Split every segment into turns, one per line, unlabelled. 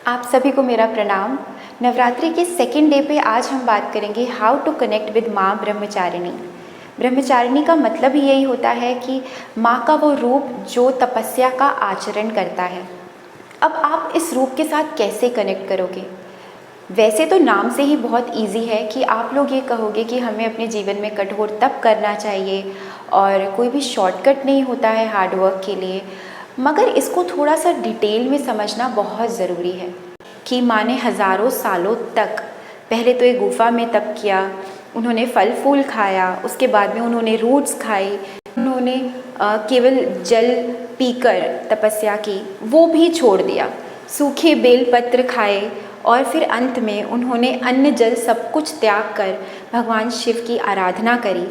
आप सभी को मेरा प्रणाम। नवरात्रि के सेकेंड डे पे आज हम बात करेंगे हाउ टू कनेक्ट विद माँ ब्रह्मचारिणी। ब्रह्मचारिणी का मतलब ही यही होता है कि माँ का वो रूप जो तपस्या का आचरण करता है। अब आप इस रूप के साथ कैसे कनेक्ट करोगे? वैसे तो नाम से ही बहुत इजी है कि आप लोग ये कहोगे कि हमें अपने जीवन में कठोर तप करना चाहिए और कोई भी शॉर्टकट नहीं होता है हार्ड वर्क के लिए, मगर इसको थोड़ा सा डिटेल में समझना बहुत ज़रूरी है कि माँ ने हज़ारों सालों तक पहले तो एक गुफा में तप किया, उन्होंने फल फूल खाया, उसके बाद में उन्होंने रूट्स खाई, उन्होंने केवल जल पीकर तपस्या की, वो भी छोड़ दिया, सूखे बेल पत्र खाए और फिर अंत में उन्होंने अन्न जल सब कुछ त्याग कर भगवान शिव की आराधना करी।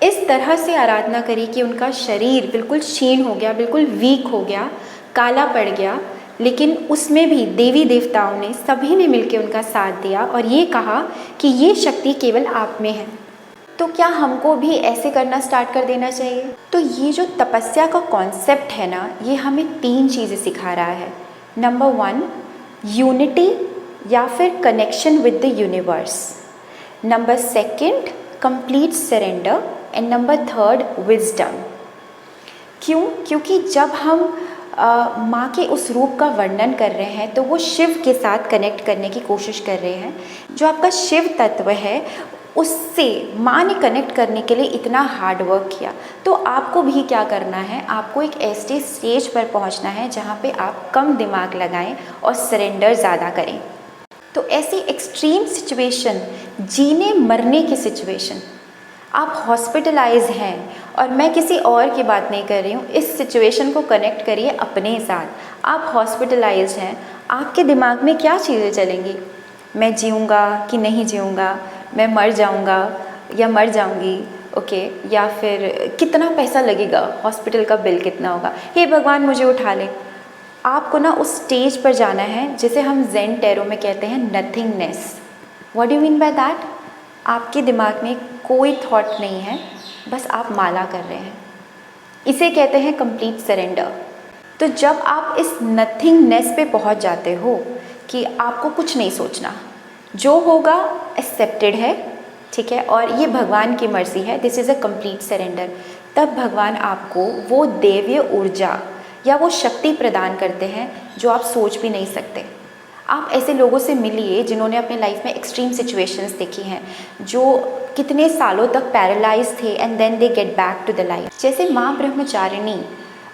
इस तरह से आराधना करी कि उनका शरीर बिल्कुल क्षीण हो गया, बिल्कुल वीक हो गया, काला पड़ गया, लेकिन उसमें भी देवी देवताओं ने सभी ने मिलकर उनका साथ दिया और ये कहा कि ये शक्ति केवल आप में है। तो क्या हमको भी ऐसे करना स्टार्ट कर देना चाहिए? तो ये जो तपस्या का कॉन्सेप्ट है ना, ये हमें 3 चीज़ें सिखा रहा है। नंबर 1 यूनिटी या फिर connection with the universe, number 2 complete surrender and number 3 wisdom. क्यों? क्योंकि जब हम माँ के उस रूप का वर्णन कर रहे हैं तो वो शिव के साथ कनेक्ट करने की कोशिश कर रहे हैं। जो आपका शिव तत्व है उससे माँ ने कनेक्ट करने के लिए इतना हार्ड वर्क किया, तो आपको भी क्या करना है, आपको एक ऐसे स्टेज पर पहुँचना है जहाँ पे आप कम दिमाग लगाएं और सरेंडर ज़्यादा करें। तो ऐसी एक्सट्रीम सिचुएशन, जीने मरने की सिचुएशन, आप हॉस्पिटलाइज हैं और मैं किसी और की बात नहीं कर रही हूँ, इस सिचुएशन को कनेक्ट करिए अपने साथ। आप हॉस्पिटलाइज हैं, आपके दिमाग में क्या चीज़ें चलेंगी? मैं जीऊँगा कि नहीं जीऊँगा, मैं मर जाऊँगा या मर जाऊँगी, ओके, या फिर कितना पैसा लगेगा, हॉस्पिटल का बिल कितना होगा, हे भगवान मुझे उठा ले। आपको ना उस स्टेज पर जाना है जिसे हम ज़ेन टैरो में कहते हैं nothingness. What do you mean by that? आपके दिमाग में कोई थॉट नहीं है, बस आप माला कर रहे हैं। इसे कहते हैं कंप्लीट सरेंडर। तो जब आप इस नथिंगनेस पे पहुंच जाते हो कि आपको कुछ नहीं सोचना, जो होगा एक्सेप्टेड है, ठीक है, और ये भगवान की मर्ज़ी है, this is a complete surrender, तब भगवान आपको वो दैवीय ऊर्जा या वो शक्ति प्रदान करते हैं जो आप सोच भी नहीं सकते। आप ऐसे लोगों से मिलिए जिन्होंने अपने लाइफ में एक्सट्रीम सिचुएशंस देखी हैं, जो कितने सालों तक पैरालाइज थे and then they get back to the life. जैसे माँ ब्रह्मचारिणी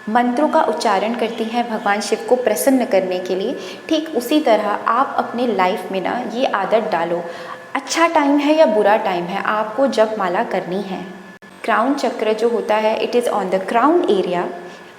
मंत्रों का उच्चारण करती हैं भगवान शिव को प्रसन्न करने के लिए, ठीक उसी तरह आप अपने लाइफ में ना ये आदत डालो। अच्छा टाइम है या बुरा टाइम है, आपको जप माला करनी है। क्राउन चक्र जो होता है, it is on the crown area.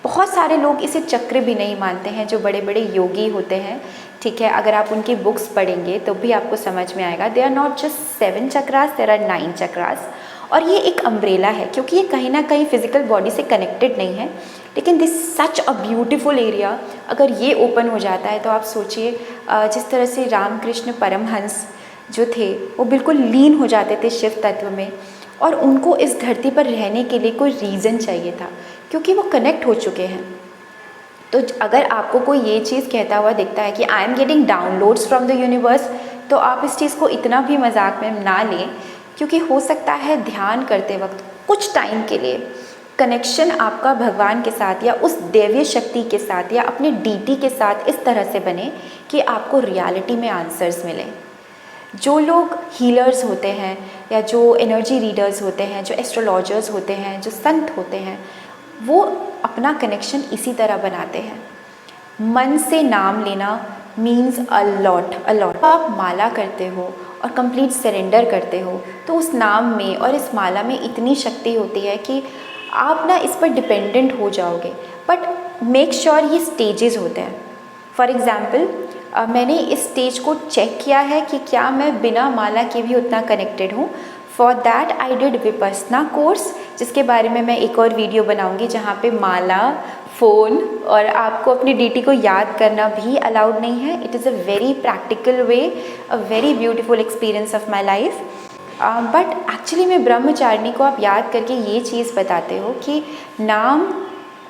बहुत सारे लोग इसे चक्र भी नहीं मानते हैं, जो बड़े बड़े योगी होते हैं, ठीक है, अगर आप उनकी बुक्स पढ़ेंगे तो भी आपको समझ में आएगा, they are not just 7 chakras, there are 9 chakras. और ये एक अम्ब्रेला है, क्योंकि ये कहीं ना कहीं फिजिकल बॉडी से कनेक्टेड नहीं है, लेकिन this such a beautiful area. अगर ये ओपन हो जाता है तो आप सोचिए, जिस तरह से रामकृष्ण परमहंस जो थे वो बिल्कुल लीन हो जाते थे शिव तत्व में, और उनको इस धरती पर रहने के लिए कोई रीज़न चाहिए था, क्योंकि वो कनेक्ट हो चुके हैं। तो अगर आपको कोई ये चीज़ कहता हुआ दिखता है कि I am getting downloads from the universe, तो आप इस चीज़ को इतना भी मजाक में ना लें, क्योंकि हो सकता है ध्यान करते वक्त कुछ टाइम के लिए कनेक्शन आपका भगवान के साथ या उस दैवीय शक्ति के साथ या अपने डीटी के साथ इस तरह से बने कि आपको रियलिटी में आंसर्स मिलें। जो लोग हीलर्स होते हैं या जो एनर्जी रीडर्स होते हैं, जो एस्ट्रोलॉजर्स होते हैं, जो संत होते हैं, वो अपना कनेक्शन इसी तरह बनाते हैं। मन से नाम लेना मीन्स अ लॉट। आप माला करते हो और कंप्लीट सरेंडर करते हो तो उस नाम में और इस माला में इतनी शक्ति होती है कि आप ना इस पर डिपेंडेंट हो जाओगे। बट मेक श्योर ये स्टेजेस होते हैं। फॉर एग्ज़ाम्पल, मैंने इस स्टेज को चेक किया है कि क्या मैं बिना माला के भी उतना कनेक्टेड हूँ। For that I did Vipassana course, जिसके बारे में मैं एक और वीडियो बनाऊंगी, जहाँ पे माला, फ़ोन और आपको अपनी डीटी को याद करना भी अलाउड नहीं है। It is a very practical way, a very beautiful experience of my life. But actually में ब्रह्मचारिणी को आप याद करके ये चीज़ बताते हो कि नाम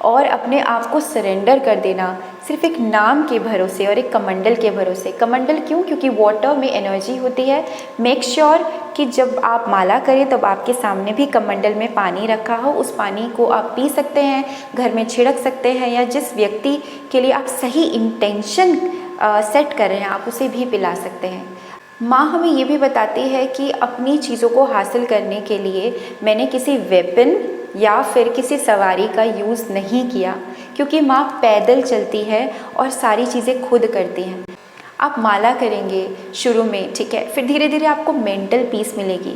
और अपने आप को सरेंडर कर देना सिर्फ एक नाम के भरोसे और एक कमंडल के भरोसे। कमंडल क्यों? क्योंकि वाटर में एनर्जी होती है। मेक श्योर कि जब आप माला करें तब आपके सामने भी कमंडल में पानी रखा हो, उस पानी को आप पी सकते हैं, घर में छिड़क सकते हैं, या जिस व्यक्ति के लिए आप सही इंटेंशन सेट कर रहे हैं आप उसे भी पिला सकते हैं। माँ हमें ये भी बताती है कि अपनी चीज़ों को हासिल करने के लिए मैंने किसी वेपन या फिर किसी सवारी का यूज़ नहीं किया, क्योंकि माँ पैदल चलती है और सारी चीज़ें खुद करती हैं। आप माला करेंगे शुरू में, ठीक है, फिर धीरे धीरे आपको मेंटल पीस मिलेगी।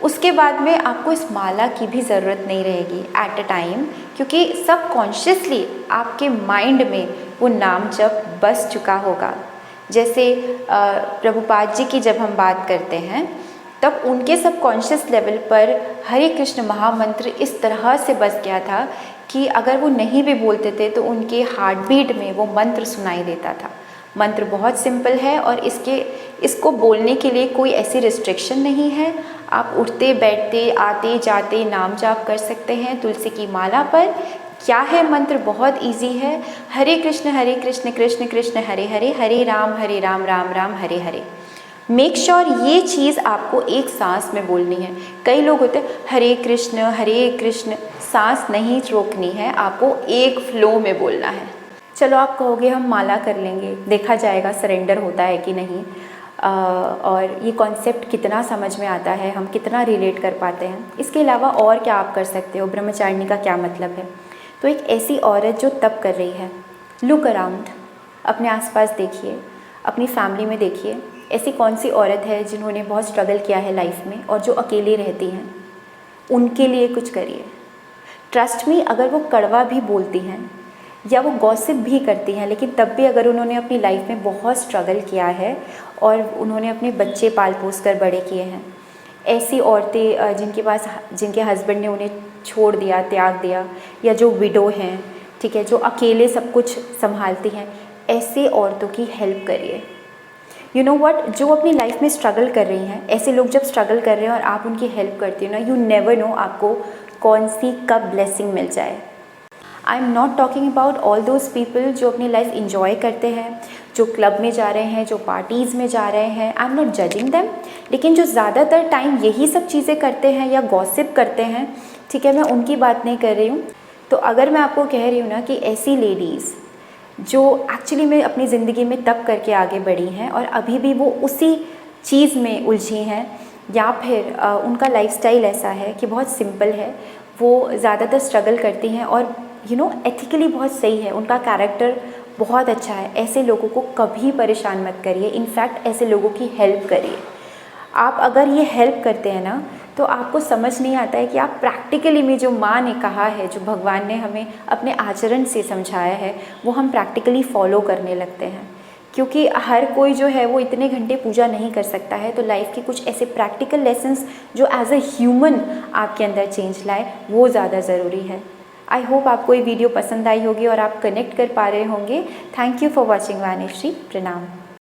उसके बाद में आपको इस माला की भी ज़रूरत नहीं रहेगी एट अ टाइम, क्योंकि सबकॉन्शियसली आपके माइंड में वो नाम जप बस चुका होगा। जैसे प्रभुपाद जी की जब हम बात करते हैं तब उनके सबकॉन्शियस लेवल पर हरे कृष्ण महामंत्र इस तरह से बस गया था कि अगर वो नहीं भी बोलते थे तो उनके हार्ट बीट में वो मंत्र सुनाई देता था। मंत्र बहुत सिंपल है और इसको बोलने के लिए कोई ऐसी रिस्ट्रिक्शन नहीं है। आप उठते बैठते आते जाते नाम जाप कर सकते हैं तुलसी की माला पर। क्या है मंत्र? बहुत इजी है। हरे कृष्ण कृष्ण कृष्ण हरे हरे, हरे राम राम राम हरे हरे। मेक श्योर ये चीज़ आपको एक सांस में बोलनी है। कई लोग होते हैं हरे कृष्ण, सांस नहीं रोकनी है, आपको एक फ्लो में बोलना है। चलो आप कहोगे हम माला कर लेंगे, देखा जाएगा सरेंडर होता है कि नहीं, और ये कॉन्सेप्ट कितना समझ में आता है, हम कितना रिलेट कर पाते हैं। इसके अलावा और क्या आप कर सकते हो? ब्रह्मचारिणी का क्या मतलब है? तो एक ऐसी औरत जो तप कर रही है, लुक अराउंड, अपने आसपास देखिए, अपनी फैमिली में देखिए, ऐसी कौन सी औरत है जिन्होंने बहुत स्ट्रगल किया है लाइफ में और जो अकेली रहती हैं, उनके लिए कुछ करिए। ट्रस्ट मी, अगर वो कड़वा भी बोलती हैं या वो गॉसिप भी करती हैं, लेकिन तब भी अगर उन्होंने अपनी लाइफ में बहुत स्ट्रगल किया है और उन्होंने अपने बच्चे पाल पोस कर बड़े किए हैं, ऐसी औरतें जिनके हस्बैंड ने उन्हें छोड़ दिया, त्याग दिया, या जो विडो हैं, ठीक है, जो अकेले सब कुछ संभालती हैं, ऐसी औरतों की हेल्प करिए। यू नो व्हाट, जो अपनी लाइफ में स्ट्रगल कर रही हैं, ऐसे लोग जब स्ट्रगल कर रहे हैं और आप उनकी हेल्प करती हो ना, यू नेवर नो आपको कौन सी कब ब्लेसिंग मिल जाए। I am not talking about all those people जो अपनी लाइफ इंजॉय करते हैं, जो क्लब में जा रहे हैं, जो पार्टीज़ में जा रहे हैं। I am not judging them, लेकिन जो ज़्यादातर टाइम यही सब चीज़ें करते हैं या गॉसिप करते हैं, ठीक है, मैं उनकी बात नहीं कर रही हूँ। तो अगर मैं आपको कह रही हूँ ना कि ऐसी लेडीज़ जो एक्चुअली में अपनी ज़िंदगी में तप करके आगे बढ़ी हैं और अभी भी वो उसी चीज़ में उलझी हैं, या फिर उनका लाइफस्टाइल ऐसा है कि बहुत सिंपल है, वो ज़्यादातर स्ट्रगल करती हैं और एथिकली बहुत सही है, उनका कैरेक्टर बहुत अच्छा है, ऐसे लोगों को कभी परेशान मत करिए। इनफैक्ट ऐसे लोगों की हेल्प करिए। आप अगर ये हेल्प करते हैं ना, तो आपको समझ नहीं आता है कि आप प्रैक्टिकली में जो माँ ने कहा है, जो भगवान ने हमें अपने आचरण से समझाया है, वो हम प्रैक्टिकली फॉलो करने लगते हैं। क्योंकि हर कोई जो है वो इतने घंटे पूजा नहीं कर सकता है, तो लाइफ के कुछ ऐसे प्रैक्टिकल लेसन्स जो एज अ ह्यूमन आपके अंदर चेंज लाए, वो ज़्यादा ज़रूरी है। आई होप आपको ये वीडियो पसंद आई होगी और आप कनेक्ट कर पा रहे होंगे। Thank you for watching Vanishree. प्रणाम।